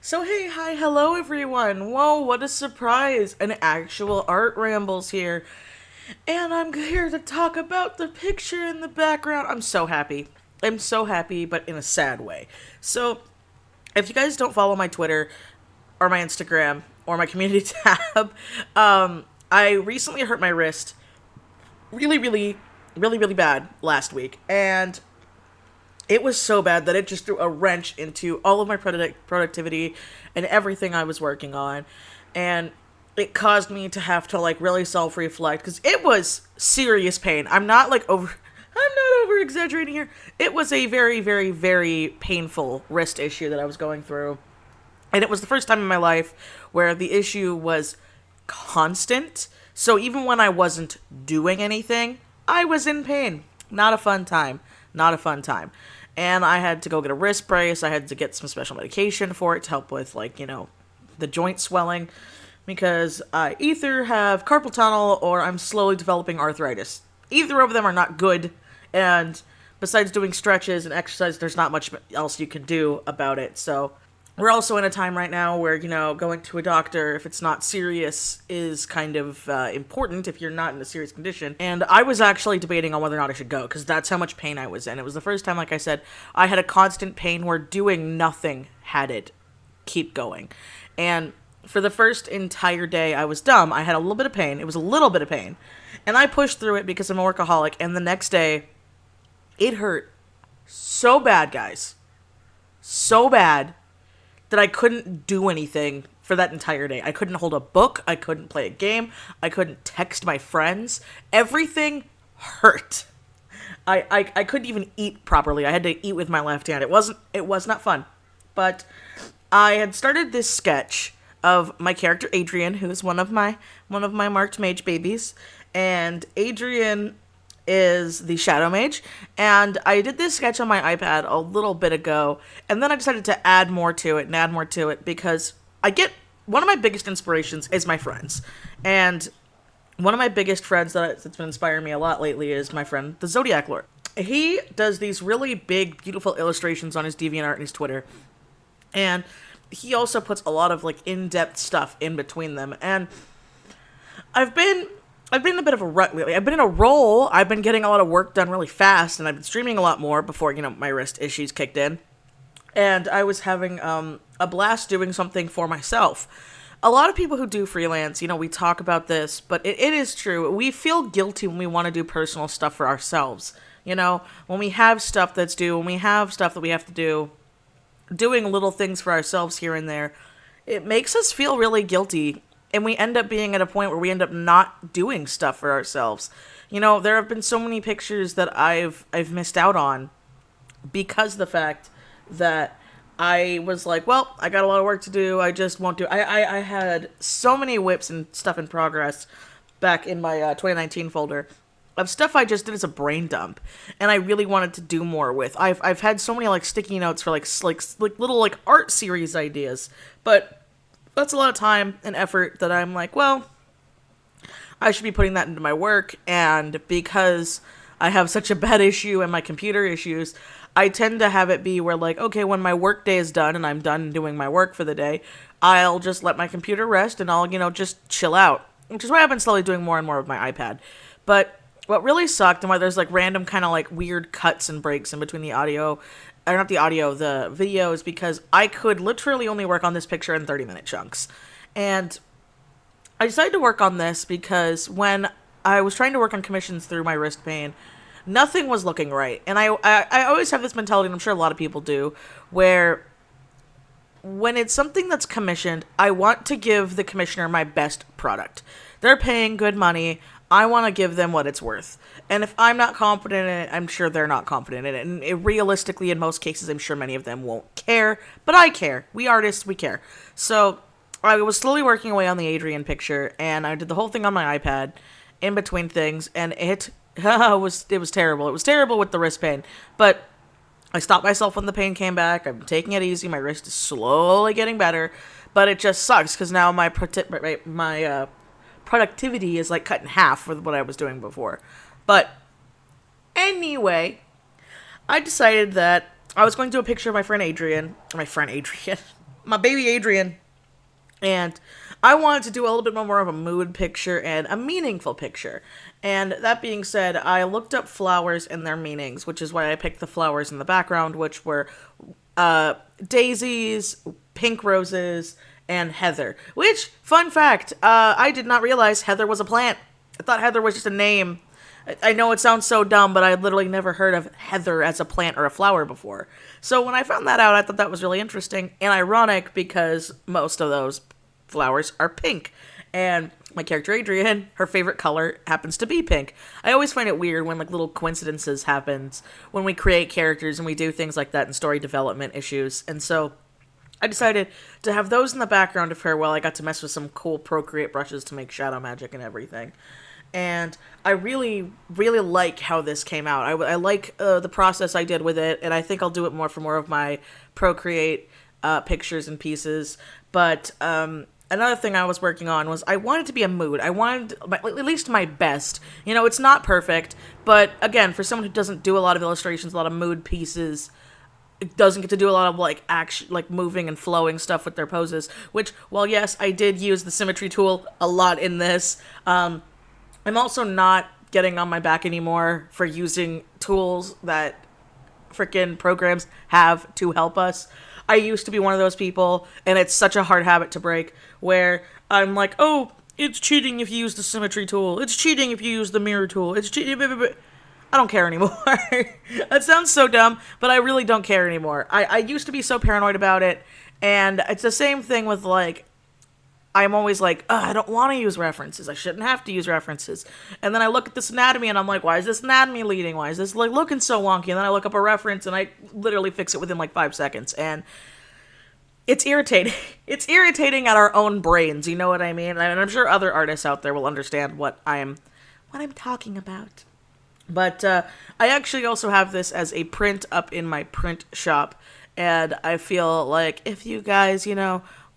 So hey, hi, hello everyone. Whoa, what a surprise. An actual art rambles here. And I'm here to talk about the picture in the background. I'm so happy. I'm so happy, but in a sad way. So, if you guys don't follow my Twitter or my Instagram or my community tab, I recently hurt my wrist really bad last week. And it was so bad that it just threw a wrench into all of my productivity and everything I was working on. And it caused me to have to like really self-reflect because it was serious pain. I'm not over exaggerating here. It was a very painful wrist issue that I was going through. And it was the first time in my life where the issue was constant. So even when I wasn't doing anything, I was in pain. Not a fun time. Not a fun time. And I had to go get a wrist brace. I had to get some special medication for it to help with, the joint swelling. Because I either have carpal tunnel or I'm slowly developing arthritis. Either of them are not good. And besides doing stretches and exercise, there's not much else you can do about it. So we're also in a time right now where, going to a doctor, if it's not serious, is kind of important if you're not in a serious condition. And I was actually debating on whether or not I should go, because that's how much pain I was in. It was the first time, like I said, I had a constant pain where doing nothing had it keep going. And for the first entire day, I was dumb. I had a little bit of pain. It was a little bit of pain. And I pushed through it because I'm a workaholic. And the next day, it hurt so bad, guys. So bad that I couldn't do anything for that entire day. I couldn't hold a book. I couldn't play a game. I couldn't text my friends. Everything hurt. I couldn't even eat properly. I had to eat with my left hand. It was not fun. But I had started this sketch of my character Adrian, who is one of my marked mage babies. And Adrian is the Shadow Mage, and I did this sketch on my iPad a little bit ago, and then I decided to add more to it because one of my biggest inspirations is my friends, and one of my biggest friends that's been inspiring me a lot lately is my friend, the Zodiac Lord. He does these really big, beautiful illustrations on his DeviantArt and his Twitter, and he also puts a lot of, in-depth stuff in between them, and I've been in a bit of a rut lately. I've been in a role. I've been getting a lot of work done really fast, and I've been streaming a lot more before, my wrist issues kicked in. And I was having a blast doing something for myself. A lot of people who do freelance, we talk about this, but it is true. We feel guilty when we want to do personal stuff for ourselves. When we have stuff that's due, when we have stuff that we have to do, doing little things for ourselves here and there, it makes us feel really guilty. And we end up being at a point where we end up not doing stuff for ourselves. There have been so many pictures that I've missed out on because of the fact that I was like, well, I got a lot of work to do. I just won't do. I had so many whips and stuff in progress back in my 2019 folder of stuff I just did as a brain dump, and I really wanted to do more with. I've had so many sticky notes for little art series ideas, but that's a lot of time and effort that I'm like, well, I should be putting that into my work. And because I have such a bad issue and my computer issues, I tend to have it be where okay, when my work day is done and I'm done doing my work for the day, I'll just let my computer rest and I'll, just chill out, which is why I've been slowly doing more and more with my iPad. But what really sucked and why there's random kind of weird cuts and breaks in between the audio, or not the audio, the video, is because I could literally only work on this picture in 30-minute chunks. And I decided to work on this because when I was trying to work on commissions through my wrist pain, nothing was looking right. And I always have this mentality, and I'm sure a lot of people do, where when it's something that's commissioned, I want to give the commissioner my best product. They're paying good money. I want to give them what it's worth. And if I'm not confident in it, I'm sure they're not confident in it. And realistically, in most cases, I'm sure many of them won't care. But I care. We artists, we care. So I was slowly working away on the Adrian picture, and I did the whole thing on my iPad in between things, and it was terrible. It was terrible with the wrist pain. But I stopped myself when the pain came back. I'm taking it easy. My wrist is slowly getting better. But it just sucks because now my productivity is cut in half with what I was doing before. But anyway, I decided that I was going to do a picture of my friend Adrian. my baby Adrian. And I wanted to do a little bit more of a mood picture and a meaningful picture. And that being said, I looked up flowers and their meanings, which is why I picked the flowers in the background, which were daisies, pink roses, and heather. Which, fun fact, I did not realize heather was a plant. I thought heather was just a name. I know it sounds so dumb, but I had literally never heard of heather as a plant or a flower before. So when I found that out, I thought that was really interesting and ironic because most of those flowers are pink. And my character Adrian, her favorite color happens to be pink. I always find it weird when like little coincidences happens when we create characters and we do things like that in story development issues. And so I decided to have those in the background of her while I got to mess with some cool Procreate brushes to make shadow magic and everything. And I really, really like how this came out. I like the process I did with it, and I think I'll do it more for more of my Procreate pictures and pieces. But another thing I was working on was I wanted to be a mood. I wanted at least my best. You know, it's not perfect, but again, for someone who doesn't do a lot of illustrations, a lot of mood pieces, it doesn't get to do a lot of like action, like moving and flowing stuff with their poses. Which, well, yes, I did use the symmetry tool a lot in this. I'm also not getting on my back anymore for using tools that freaking programs have to help us. I used to be one of those people, and it's such a hard habit to break, where I'm like, oh, it's cheating if you use the symmetry tool. It's cheating if you use the mirror tool. It's cheating. I don't care anymore. That sounds so dumb, but I really don't care anymore. I used to be so paranoid about it, and it's the same thing with, like, I'm always like, I don't want to use references. I shouldn't have to use references. And then I look at this anatomy and I'm like, why is this anatomy leading? Why is this like looking so wonky? And then I look up a reference and I literally fix it within like 5 seconds. And it's irritating. It's irritating at our own brains. You know what I mean? And I'm sure other artists out there will understand what I'm talking about. But I actually also have this as a print up in my print shop. And I feel like if you guys,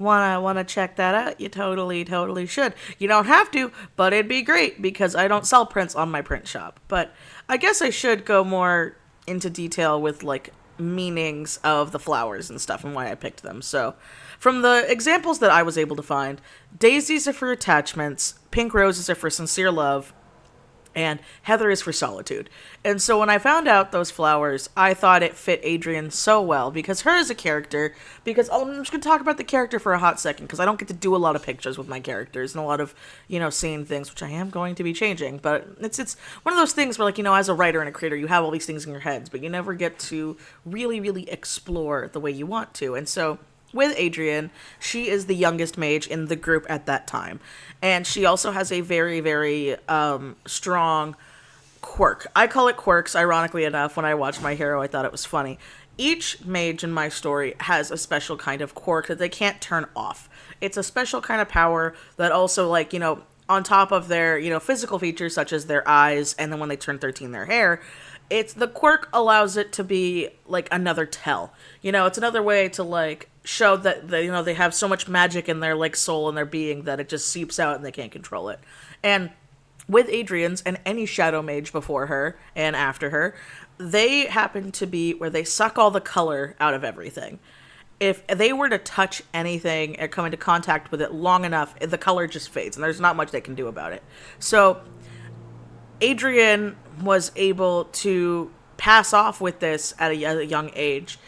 wanna check that out, you totally should. You don't have to, but it'd be great because I don't sell prints on my print shop. But I guess I should go more into detail with like meanings of the flowers and stuff and why I picked them. So from the examples that I was able to find, daisies are for attachments, pink roses are for sincere love, and heather is for solitude. And so when I found out those flowers, I thought it fit Adrian so well because her as a character, because I'm just going to talk about the character for a hot second because I don't get to do a lot of pictures with my characters and a lot of, seeing things, which I am going to be changing. But it's one of those things where, like, as a writer and a creator, you have all these things in your heads, but you never get to really, really explore the way you want to. And so with Adrian, she is the youngest mage in the group at that time. And she also has a very, very strong quirk. I call it quirks, ironically enough. When I watched My Hero, I thought it was funny. Each mage in my story has a special kind of quirk that they can't turn off. It's a special kind of power that also, like, on top of their, physical features, such as their eyes, and then when they turn 13, their hair, the quirk allows it to be, like, another tell. It's another way to, like, show that they have so much magic in their like soul and their being that it just seeps out and they can't control it. And with Adrian's and any shadow mage before her and after her, they happen to be where they suck all the color out of everything. If they were to touch anything or come into contact with it long enough, the color just fades and there's not much they can do about it. So Adrian was able to pass off with this at a young age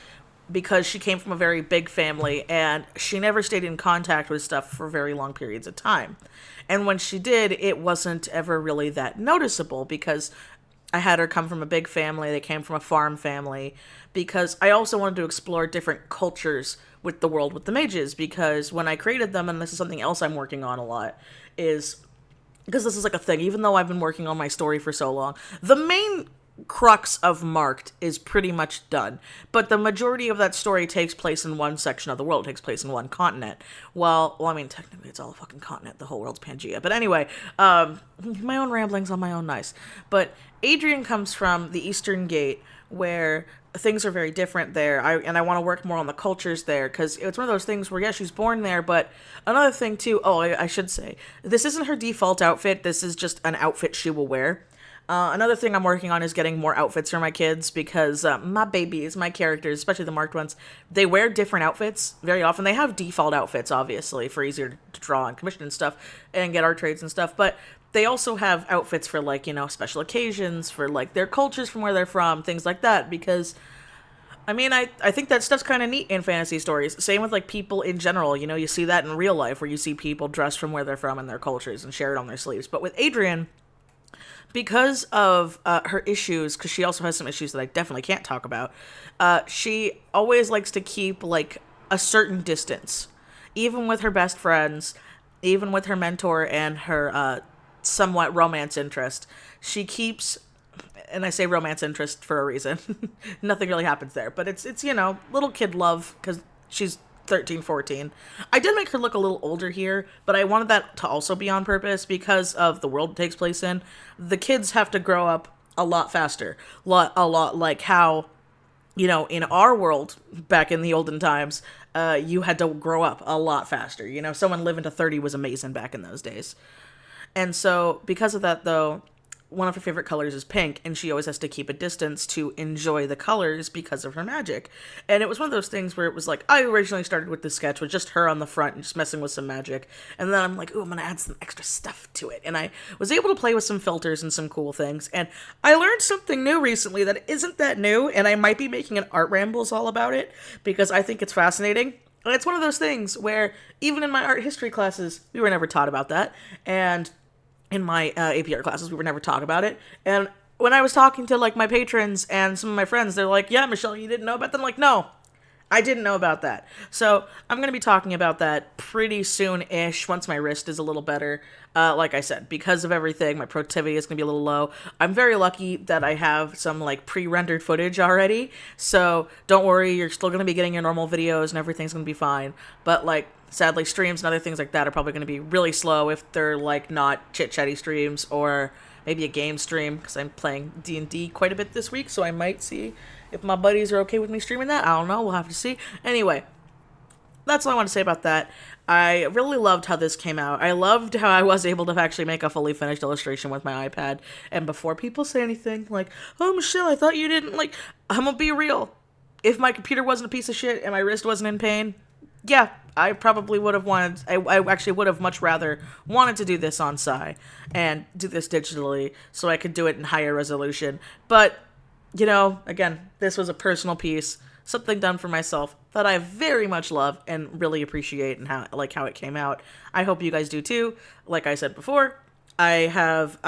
because she came from a very big family and she never stayed in contact with stuff for very long periods of time. And when she did, it wasn't ever really that noticeable because I had her come from a big family. They came from a farm family because I also wanted to explore different cultures with the world with the mages because when I created them, and this is something else I'm working on a lot, is because this is like a thing, even though I've been working on my story for so long, the main crux of Marked is pretty much done, but the majority of that story takes place in one section of the world. It takes place in one continent. Well, I mean, technically it's all a fucking continent. The whole world's Pangea. But anyway, my own ramblings on my own nice. But Adrian comes from the Eastern Gate, where things are very different there. I want to work more on the cultures there, because it's one of those things where, yeah, she's born there, but another thing too, I should say, this isn't her default outfit. This is just an outfit she will wear. Another thing I'm working on is getting more outfits for my kids because my babies, my characters, especially the marked ones, they wear different outfits very often. They have default outfits, obviously, for easier to draw and commission and stuff and get art trades and stuff, but they also have outfits for, like, special occasions, for, like, their cultures from where they're from, things like that, because I mean, I think that stuff's kind of neat in fantasy stories. Same with, like, people in general. You see that in real life where you see people dressed from where they're from and their cultures and share it on their sleeves. But with Adrian, because of her issues, because she also has some issues that I definitely can't talk about, she always likes to keep, like, a certain distance. Even with her best friends, even with her mentor and her somewhat romance interest, she keeps, and I say romance interest for a reason. Nothing really happens there, but it's little kid love because she's 13, 14. I did make her look a little older here, but I wanted that to also be on purpose because of the world it takes place in. The kids have to grow up a lot faster. A lot like how, in our world back in the olden times, you had to grow up a lot faster. Someone living to 30 was amazing back in those days. And so, because of that, though, one of her favorite colors is pink, and she always has to keep a distance to enjoy the colors because of her magic. And it was one of those things where it was like, I originally started with this sketch with just her on the front and just messing with some magic. And then I'm like, ooh, I'm going to add some extra stuff to it. And I was able to play with some filters and some cool things. And I learned something new recently that isn't that new, and I might be making an art rambles all about it because I think it's fascinating. And it's one of those things where even in my art history classes, we were never taught about that. And in my APR classes, we were never taught about it. And when I was talking to, like, my patrons and some of my friends, they're like, yeah, Michelle, you didn't know about that? I'm like, no, I didn't know about that. So I'm going to be talking about that pretty soon-ish, once my wrist is a little better. Like I said, because of everything, my productivity is going to be a little low. I'm very lucky that I have some, like, pre-rendered footage already. So don't worry, you're still going to be getting your normal videos and everything's going to be fine. But, like, sadly, streams and other things like that are probably going to be really slow if they're, like, not chit-chatty streams or maybe a game stream, because I'm playing D&D quite a bit this week, so I might see if my buddies are okay with me streaming that. I don't know. We'll have to see. Anyway, that's all I want to say about that. I really loved how this came out. I loved how I was able to actually make a fully finished illustration with my iPad. And before people say anything like, oh, Michelle, I thought you didn't, like, I'm gonna be real. If my computer wasn't a piece of shit and my wrist wasn't in pain, yeah, I probably would have wanted, I actually would have much rather wanted to do this on Sci and do this digitally so I could do it in higher resolution. But, again, this was a personal piece, something done for myself that I very much love and really appreciate, and how it came out. I hope you guys do too. Like I said before, I have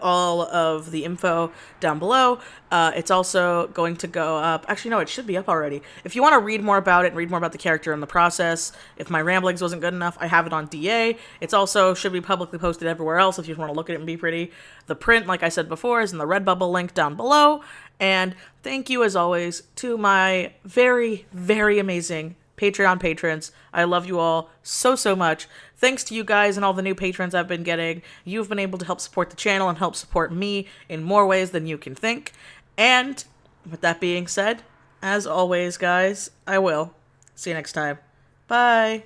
all of the info down below. It's also going to go up. Actually, no, it should be up already. If you want to read more about it and read more about the character and the process, if my ramblings wasn't good enough, I have it on DA. It's also should be publicly posted everywhere else if you want to look at it and be pretty. The print, like I said before, is in the Redbubble link down below. And thank you, as always, to my very, very amazing Patreon patrons. I love you all so, so much. Thanks to you guys and all the new patrons I've been getting. You've been able to help support the channel and help support me in more ways than you can think. And with that being said, as always, guys, I will see you next time. Bye.